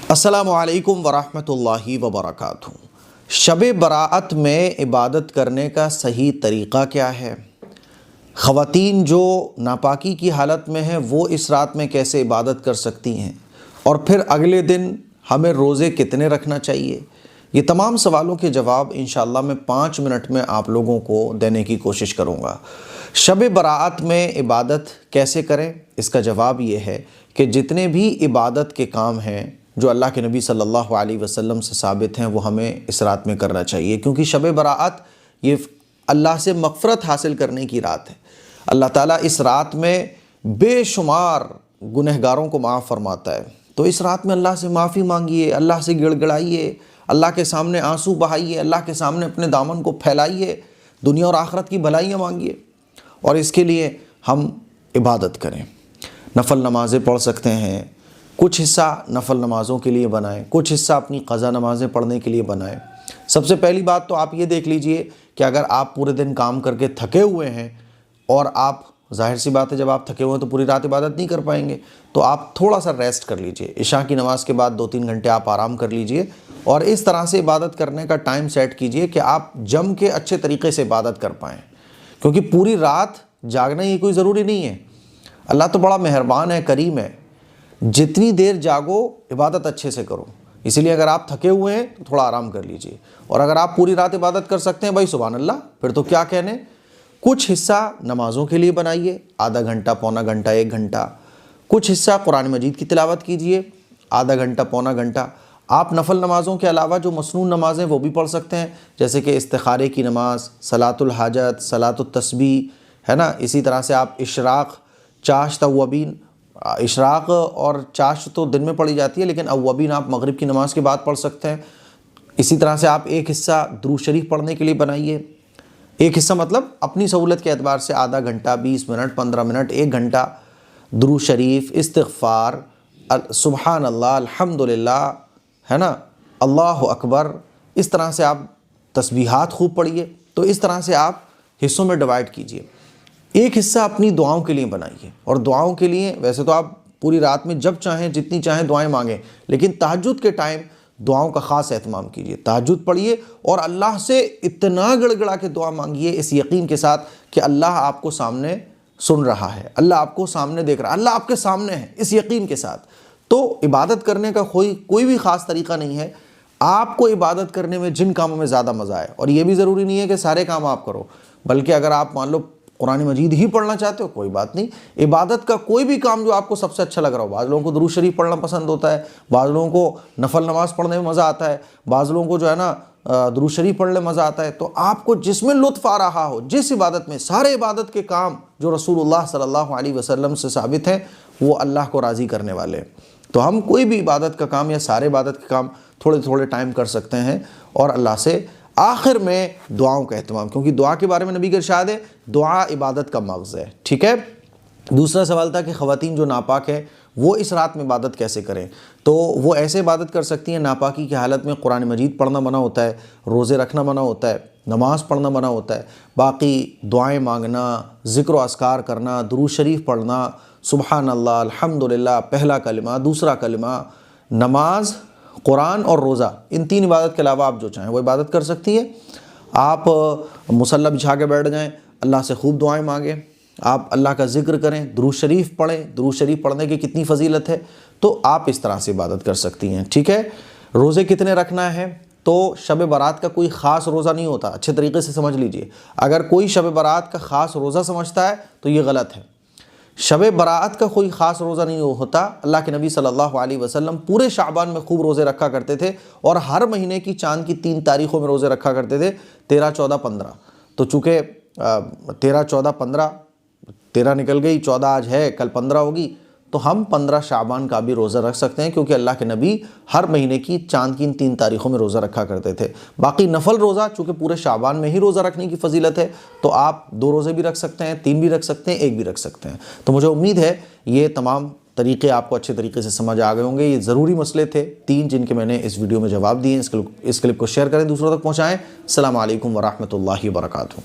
السلام علیکم ورحمۃ اللہ وبرکاتہ۔ شب براءت میں عبادت کرنے کا صحیح طریقہ کیا ہے؟ خواتین جو ناپاکی کی حالت میں ہیں وہ اس رات میں کیسے عبادت کر سکتی ہیں؟ اور پھر اگلے دن ہمیں روزے کتنے رکھنا چاہیے؟ یہ تمام سوالوں کے جواب انشاءاللہ میں 5 منٹ میں آپ لوگوں کو دینے کی کوشش کروں گا۔ شب براءت میں عبادت کیسے کریں؟ اس کا جواب یہ ہے کہ جتنے بھی عبادت کے کام ہیں جو اللہ کے نبی صلی اللہ علیہ وسلم سے ثابت ہیں وہ ہمیں اس رات میں کرنا چاہیے، کیونکہ شب براءت یہ اللہ سے مغفرت حاصل کرنے کی رات ہے۔ اللہ تعالیٰ اس رات میں بے شمار گنہگاروں کو معاف فرماتا ہے، تو اس رات میں اللہ سے معافی مانگیے، اللہ سے گڑ گڑائیے، اللہ کے سامنے آنسو بہائیے، اللہ کے سامنے اپنے دامن کو پھیلائیے، دنیا اور آخرت کی بھلائیاں مانگیے، اور اس کے لیے ہم عبادت کریں۔ نفل نمازیں پڑھ سکتے ہیں، کچھ حصہ نفل نمازوں کے لیے بنائیں، کچھ حصہ اپنی قضا نمازیں پڑھنے کے لیے بنائیں۔ سب سے پہلی بات تو آپ یہ دیکھ لیجئے کہ اگر آپ پورے دن کام کر کے تھکے ہوئے ہیں اور آپ ظاہر سی بات ہے جب آپ تھکے ہوئے ہیں تو پوری رات عبادت نہیں کر پائیں گے، تو آپ تھوڑا سا ریسٹ کر لیجئے، عشاء کی نماز کے بعد 2-3 گھنٹے آپ آرام کر لیجئے، اور اس طرح سے عبادت کرنے کا ٹائم سیٹ کیجئے کہ آپ جم کے اچھے طریقے سے عبادت کر پائیں، کیونکہ پوری رات جاگنا یہ کوئی ضروری نہیں ہے۔ اللہ تو بڑا مہربان ہے، کریم ہے، جتنی دیر جاگو عبادت اچھے سے کرو۔ اسی لیے اگر آپ تھکے ہوئے ہیں تو تھوڑا آرام کر لیجئے، اور اگر آپ پوری رات عبادت کر سکتے ہیں بھائی سبحان اللہ، پھر تو کیا کہنے۔ کچھ حصہ نمازوں کے لیے بنائیے، آدھا گھنٹہ، پونا گھنٹہ، 1 گھنٹہ۔ کچھ حصہ قرآن مجید کی تلاوت کیجئے، آدھا گھنٹہ، پونا گھنٹہ۔ آپ نفل نمازوں کے علاوہ جو مسنون نمازیں وہ بھی پڑھ سکتے ہیں، جیسے کہ استخارے کی نماز، صلاۃ الحاجت، صلاۃ التسبیح، ہے نا۔ اسی طرح سے آپ اشراق، چاشت، اوابین، اشراق اور چاشت تو دن میں پڑھی جاتی ہے، لیکن اوابین آپ مغرب کی نماز کے بعد پڑھ سکتے ہیں۔ اسی طرح سے آپ ایک حصہ درود شریف پڑھنے کے لیے بنائیے، ایک حصہ مطلب اپنی سہولت کے اعتبار سے آدھا گھنٹہ، 20 منٹ، 15 منٹ، 1 گھنٹہ درود شریف، استغفار، سبحان اللہ، الحمدللہ، ہے نا، اللہ اکبر، اس طرح سے آپ تسبیحات خوب پڑھیے۔ تو اس طرح سے آپ حصوں میں ڈیوائیڈ کیجئے۔ ایک حصہ اپنی دعاؤں کے لیے بنائیے، اور دعاؤں کے لیے ویسے تو آپ پوری رات میں جب چاہیں جتنی چاہیں دعائیں مانگیں، لیکن تہجد کے ٹائم دعاؤں کا خاص اہتمام کیجیے، تہجد پڑھیے اور اللہ سے اتنا گڑ گڑا کے دعا مانگیے اس یقین کے ساتھ کہ اللہ آپ کو سامنے سن رہا ہے، اللہ آپ کو سامنے دیکھ رہا ہے، اللہ آپ کے سامنے ہے، اس یقین کے ساتھ۔ تو عبادت کرنے کا کوئی بھی خاص طریقہ نہیں ہے، آپ کو عبادت کرنے میں جن کاموں میں زیادہ مزہ آئے، اور یہ بھی ضروری نہیں ہے کہ سارے کام آپ کرو، بلکہ اگر آپ مان لو قرآن مجید ہی پڑھنا چاہتے ہو کوئی بات نہیں، عبادت کا کوئی بھی کام جو آپ کو سب سے اچھا لگ رہا ہو۔ بعض لوگوں کو درود شریف پڑھنا پسند ہوتا ہے، بعض لوگوں کو نفل نماز پڑھنے میں مزہ آتا ہے، بعض لوگوں کو جو ہے نا درود شریف پڑھنے میں مزہ آتا ہے۔ تو آپ کو جس میں لطف آ رہا ہو، جس عبادت میں، سارے عبادت کے کام جو رسول اللہ صلی اللہ علیہ وسلم سے ثابت ہیں وہ اللہ کو راضی کرنے والے ہیں۔ تو ہم کوئی بھی عبادت کا کام یا سارے عبادت کے کام تھوڑے تھوڑے ٹائم کر سکتے ہیں، اور اللہ سے آخر میں دعاؤں کا اہتمام، کیونکہ دعا کے بارے میں نبی کا ارشاد ہے دعا عبادت کا مغز ہے، ٹھیک ہے۔ دوسرا سوال تھا کہ خواتین جو ناپاک ہیں وہ اس رات میں عبادت کیسے کریں؟ تو وہ ایسے عبادت کر سکتی ہیں، ناپاکی کی حالت میں قرآن مجید پڑھنا منع ہوتا ہے، روزے رکھنا منع ہوتا ہے، نماز پڑھنا منع ہوتا ہے، باقی دعائیں مانگنا، ذکر و اذکار کرنا، درود شریف پڑھنا، سبحان اللہ، الحمدللہ، پہلا کلمہ، دوسرا کلمہ، نماز، قرآن اور روزہ، ان 3 عبادت کے علاوہ آپ جو چاہیں وہ عبادت کر سکتی ہیں۔ آپ مصلی بچھا کے بیٹھ جائیں، اللہ سے خوب دعائیں مانگیں، آپ اللہ کا ذکر کریں، درود شریف پڑھیں، درود شریف پڑھنے کی کتنی فضیلت ہے، تو آپ اس طرح سے عبادت کر سکتی ہیں، ٹھیک ہے۔ روزے کتنے رکھنا ہے؟ تو شب برات کا کوئی خاص روزہ نہیں ہوتا، اچھے طریقے سے سمجھ لیجئے۔ اگر کوئی شب برات کا خاص روزہ سمجھتا ہے تو یہ غلط ہے۔ شب برات کا کوئی خاص روزہ نہیں ہوتا، اللہ کے نبی صلی اللہ علیہ وسلم پورے شعبان میں خوب روزے رکھا کرتے تھے، اور ہر مہینے کی چاند کی 3 تاریخوں میں روزے رکھا کرتے تھے، 13، 14، 15۔ تو چونکہ 13، 14، 15، 13 نکل گئی، 14 آج ہے، کل 15 ہوگی، تو ہم 15 شعبان کا بھی روزہ رکھ سکتے ہیں، کیونکہ اللہ کے نبی ہر مہینے کی چاند کی ان 3 تاریخوں میں روزہ رکھا کرتے تھے۔ باقی نفل روزہ چونکہ پورے شعبان میں ہی روزہ رکھنے کی فضیلت ہے، تو آپ 2 روزے بھی رکھ سکتے ہیں، 3 بھی رکھ سکتے ہیں، 1 بھی رکھ سکتے ہیں۔ تو مجھے امید ہے یہ تمام طریقے آپ کو اچھے طریقے سے سمجھ آ گئے ہوں گے۔ یہ ضروری مسئلے تھے 3 جن کے میں نے اس ویڈیو میں جواب دیے۔ اس کلپ کو شیئر کریں، دوسروں تک پہنچائیں۔ السلام علیکم ورحمۃ اللہ وبرکاتہ۔